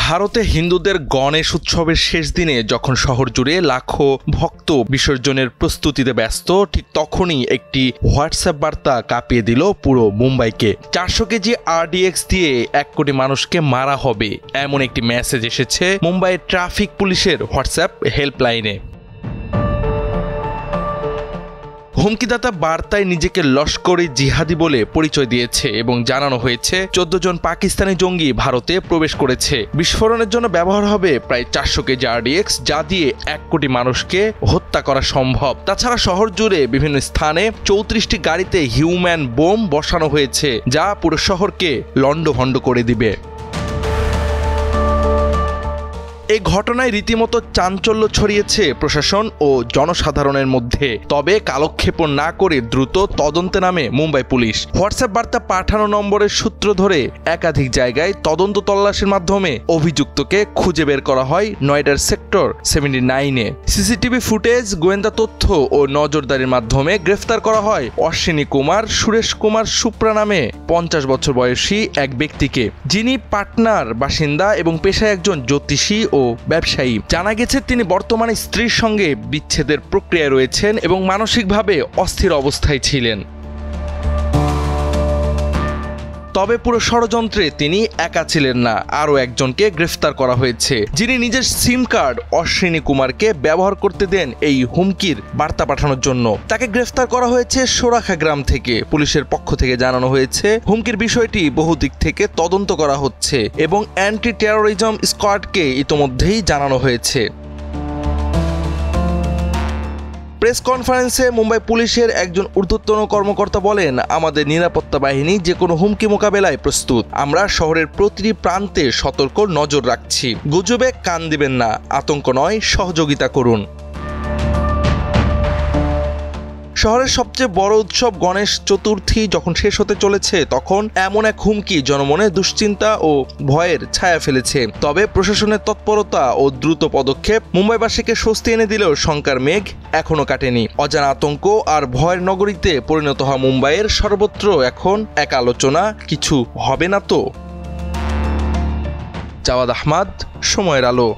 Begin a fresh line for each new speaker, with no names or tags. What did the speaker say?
ভারতে হিন্দুদের গণেশ উৎসবের শেষ দিনে যখন শহর জুড়ে লাখো ভক্ত বিসর্জনের প্রস্তুতিতে ব্যস্ত, ঠিক তখনই একটি হোয়াটসঅ্যাপ বার্তা কাঁপিয়ে দিল পুরো মুম্বাইকে। 400 কেজি RDX দিয়ে 1 কোটি মানুষকে মারা হবে, এমন একটি মেসেজ এসেছে মুম্বাইয়ের ট্রাফিক পুলিশের হোয়াটসঅ্যাপ হেল্পলাইনে। হুমকিদাতা বার্তায় নিজেকে লস্করে জিহাদি বলে পরিচয় দিয়েছে এবং জানানো হয়েছে 14 জন পাকিস্তানি জঙ্গি ভারতে প্রবেশ করেছে। বিস্ফোরণের জন্য ব্যবহার হবে প্রায় 400 কেজি RDX, যা দিয়ে 1 কোটি মানুষকে হত্যা করা সম্ভব। তাছাড়া শহর জুড়ে বিভিন্ন স্থানে 34টি গাড়িতে হিউম্যান বোম বসানো হয়েছে, যা পুরো শহরকে লণ্ডভণ্ড করে দিবে। এই ঘটনায় রীতিমতো চাঞ্চল্য ছড়িয়েছে প্রশাসন ও জনসাধারণের মধ্যে। তবে কালক্ষেপণ না করে দ্রুত তদন্তে নামে মুম্বাই পুলিশ। হোয়াটসঅ্যাপ বার্তা পাঠানো নম্বরের সূত্র ধরে একাধিক জায়গায় তদন্ত তল্লাশির মাধ্যমে অভিযুক্তকে খুঁজে বের করা হয় নয়ডার সেক্টর 79-এ। সিসিটিভি ফুটেজ, গোয়েন্দা তথ্য ও নজরদারির মাধ্যমে গ্রেফতার করা হয় অশ্বিনী কুমার সুরেশ কুমার সুপ্রা নামে 50 বছর বয়সী এক ব্যক্তিকে, যিনি পাটনার বাসিন্দা এবং পেশায় একজন জ্যোতিষী ও ব্যবসায়ী। জানা গেছে তিনি বর্তমানে স্ত্রীর সঙ্গে বিচ্ছেদের প্রক্রিয়ায় রয়েছেন এবং মানসিকভাবে অস্থির অবস্থায় ছিলেন। তবে পুরো ষড়যন্ত্রে তিনি একা ছিলেন না, আরও একজনকে গ্রেফতার করা হয়েছে, যিনি নিজের সিম কার্ড অশ্বিনী কুমারকে ব্যবহার করতে দেন এই হুমকির বার্তা পাঠানোর জন্য। তাকে গ্রেফতার করা হয়েছে সোরাখা গ্রাম থেকে। পুলিশের পক্ষ থেকে জানানো হয়েছে হুমকির বিষয়টি বহু দিক থেকে তদন্ত করা হচ্ছে এবং অ্যান্টি টেরোরিজম স্কোয়াডকে ইতোমধ্যেই জানানো হয়েছে। প্রেস কনফারেন্সে মুম্বাই পুলিশের একজন ঊর্ধ্বতন কর্মকর্তা বলেন, আমাদের নিরাপত্তা বাহিনী যে কোনো হুমকি মোকাবেলায় প্রস্তুত। আমরা শহরের প্রতিটি প্রান্তে সতর্ক নজর রাখছি। গুজবে কান দিবেন না, আতঙ্ক নয়, সহযোগিতা করুন। শহরের সবচেয়ে বড় উৎসব গণেশ চতুর্থী যখন শেষ হতে চলেছে, তখন এমন এক হুমকি জনমনে দুশ্চিন্তা ও ভয়ের ছায়া ফেলেছে। তবে প্রশাসনের তৎপরতা ও দ্রুত পদক্ষেপ মুম্বাইবাসীকে স্বস্তি এনে দিলেও শঙ্কার মেঘ এখনো কাটেনি। অজানা আতঙ্ক আর ভয়ের নগরীতে পরিণত হওয়া মুম্বাইয়ের সর্বত্র এখন এক আলোচনা, কিছু হবে না তো। জাওয়াদ আহমদ, সময়ের আলো।